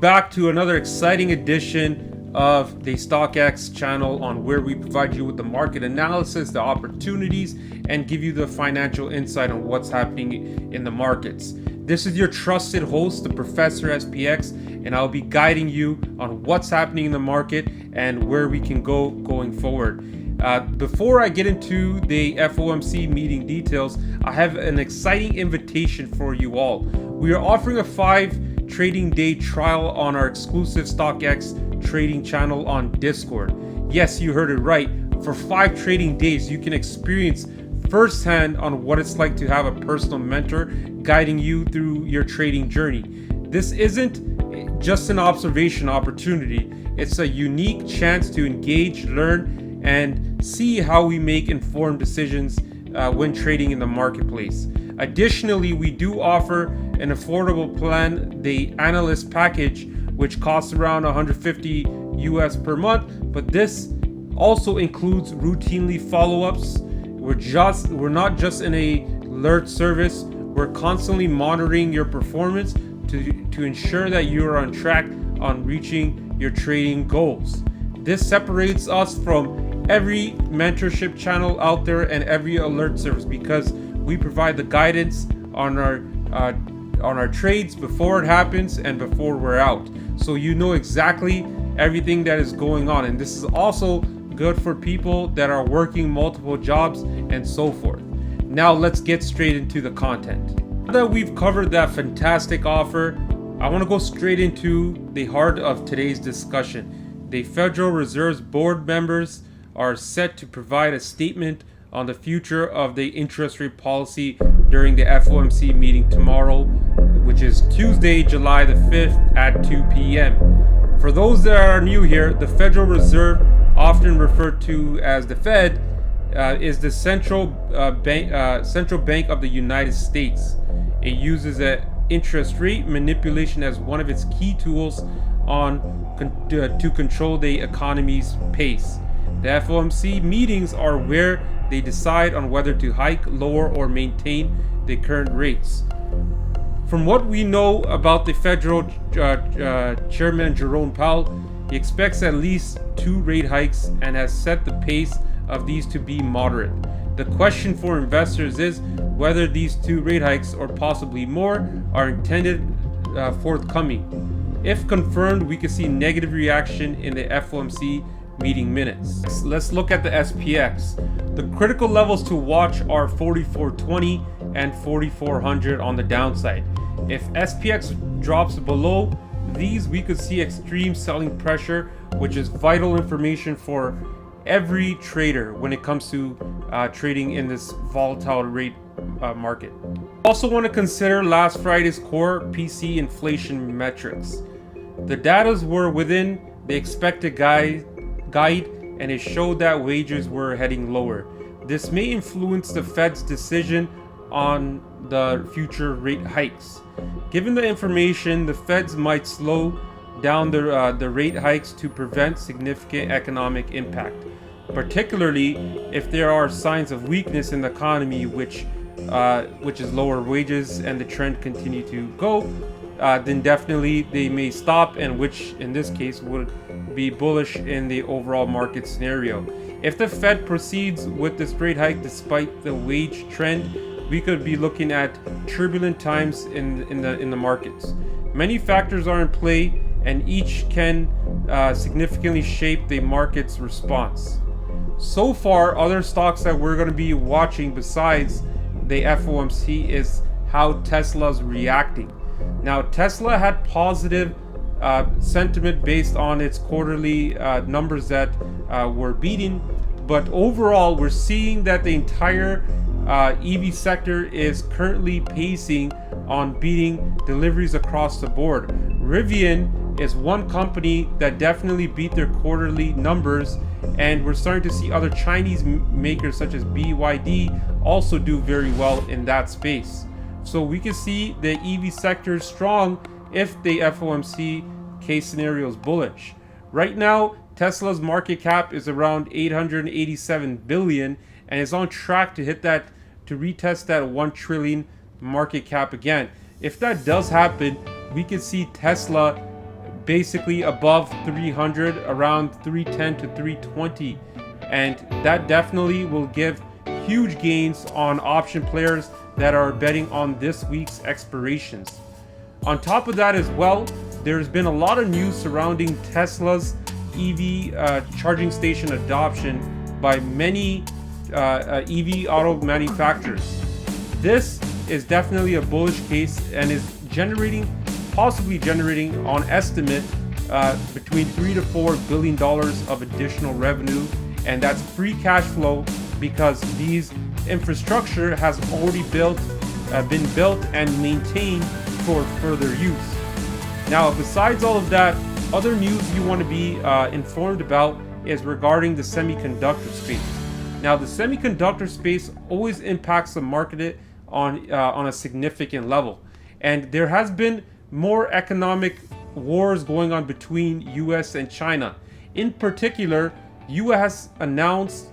Back to another exciting edition of the StockX channel, on where we provide you with the market analysis, the opportunities, and give you the financial insight on what's happening in the markets. This is your trusted host, the Professor SPX, and I'll be guiding you on what's happening in the market and where we can go going forward. Before I get into the FOMC meeting details, I have an exciting invitation for you all. We are offering a 5 trading day trial on our exclusive StockX trading channel on Discord. Yes, you heard it right. For 5 trading days, you can experience firsthand on what it's like to have a personal mentor guiding you through your trading journey. This isn't just an observation opportunity. It's a unique chance to engage, learn, and see how we make informed decisions when trading in the marketplace. Additionally, we do offer an affordable plan, the analyst package, which costs around $150 US per month, but this also includes routinely follow-ups. We're not just in a alert service. We're constantly monitoring your performance to ensure that you are on track on reaching your trading goals. This separates us from every mentorship channel out there and every alert service, because we provide the guidance on our trades before it happens and before we're out, so you know exactly everything that is going on. And this is also good for people that are working multiple jobs and so forth. Now let's get straight into the content. Now that we've covered that fantastic offer, I want to go straight into the heart of today's discussion. The Federal Reserve's board members are set to provide a statement on the future of the interest rate policy during the FOMC meeting tomorrow, which is Tuesday, July the 5th at 2 p.m. For those that are new here, the Federal Reserve, often referred to as the Fed, is the central bank of the United States. It uses an interest rate manipulation as one of its key tools to control the economy's pace. The FOMC meetings are where they decide on whether to hike, lower, or maintain the current rates. From what we know about the Federal Chairman Jerome Powell, he expects at least 2 rate hikes and has set the pace of these to be moderate. The question for investors is whether these 2 rate hikes, or possibly more, are intended forthcoming. If confirmed, we could see negative reaction in the FOMC meeting minutes. Let's look at the SPX. The critical levels to watch are 4420 and 4400 on the downside. If SPX drops below these, we could see extreme selling pressure, which is vital information for every trader when it comes to trading in this volatile rate market. Also want to consider last Friday's core PC inflation metrics. The data were within the expected guide, and it showed that wages were heading lower. This may influence the Fed's decision on the future rate hikes. Given the information, the Feds might slow down the rate hikes to prevent significant economic impact, particularly if there are signs of weakness in the economy, which is lower wages, and the trend continue to go. Then definitely they may stop, and which in this case would be bullish in the overall market scenario. If the Fed proceeds with this rate hike despite the wage trend, we could be looking at turbulent times in the markets. Many factors are in play, and each can significantly shape the market's response. So far, other stocks that we're going to be watching besides the FOMC is how Tesla's reacting. Now, Tesla had positive sentiment based on its quarterly numbers that were beating, but overall we're seeing that the entire EV sector is currently pacing on beating deliveries across the board. Rivian is one company that definitely beat their quarterly numbers, and we're starting to see other Chinese makers such as BYD also do very well in that space. So we can see the EV sector strong if the FOMC case scenario is bullish. Right now, Tesla's market cap is around 887 billion and is on track to retest that 1 trillion market cap again. If that does happen, we could see Tesla basically above 300, around 310 to 320, and that definitely will give huge gains on option players that are betting on this week's expirations. On top of that as well, there's been a lot of news surrounding Tesla's EV charging station adoption by many EV auto manufacturers. This is definitely a bullish case and is possibly generating on estimate between $3 to $4 billion of additional revenue, and that's free cash flow because these infrastructure has already been built and maintained for further use. Now, besides all of that, other news you want to be informed about is regarding the semiconductor space. Now, the semiconductor space always impacts the market on a significant level, and there has been more economic wars going on between US and China. In particular, US announced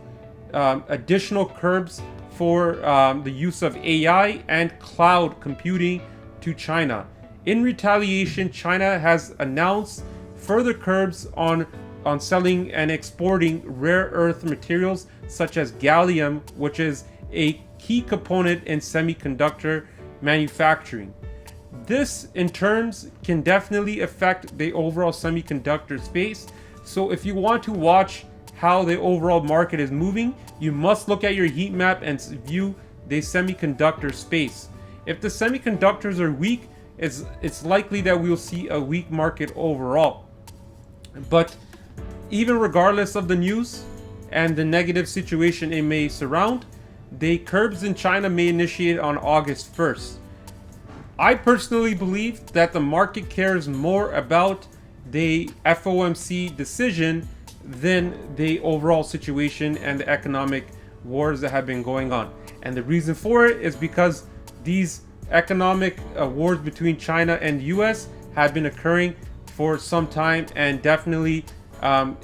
additional curbs for the use of AI and cloud computing to China. In retaliation, China has announced further curbs on selling and exporting rare earth materials such as gallium, which is a key component in semiconductor manufacturing. This in turns can definitely affect the overall semiconductor space. So if you want to watch how the overall market is moving, you must look at your heat map and view the semiconductor space. If the semiconductors are weak, it's likely that we'll see a weak market overall. But even regardless of the news and the negative situation it may surround, the curbs in China may initiate on August 1st. I personally believe that the market cares more about the FOMC decision than the overall situation and the economic wars that have been going on. And the reason for it is because these economic wars between China and US have been occurring for some time, and definitely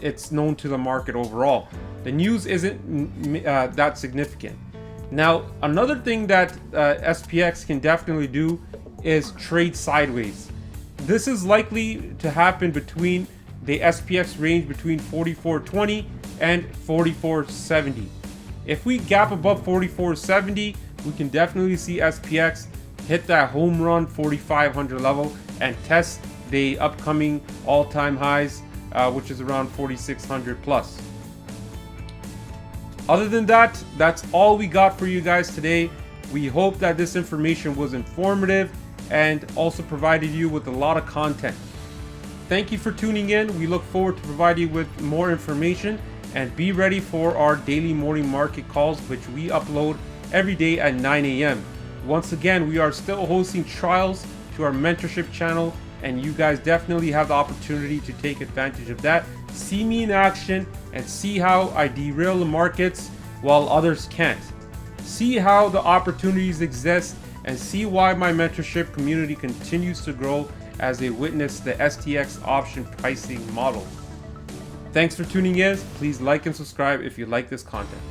it's known to the market overall. The news isn't that significant. Now, another thing that SPX can definitely do is trade sideways. This is likely to happen between the SPX range between 44.20 and 44.70. If we gap above 44.70, we can definitely see SPX hit that home run 4,500 level and test the upcoming all-time highs, which is around 4,600 plus. Other than that, that's all we got for you guys today. We hope that this information was informative and also provided you with a lot of content. Thank you for tuning in. We look forward to providing you with more information, and be ready for our daily morning market calls, which we upload every day at 9 a.m. Once again, we are still hosting trials to our mentorship channel, and you guys definitely have the opportunity to take advantage of that. See me in action and see how I derail the markets while others can't. See how the opportunities exist and see why my mentorship community continues to grow as they witness the STX option pricing model. Thanks for tuning in. Please like and subscribe if you like this content.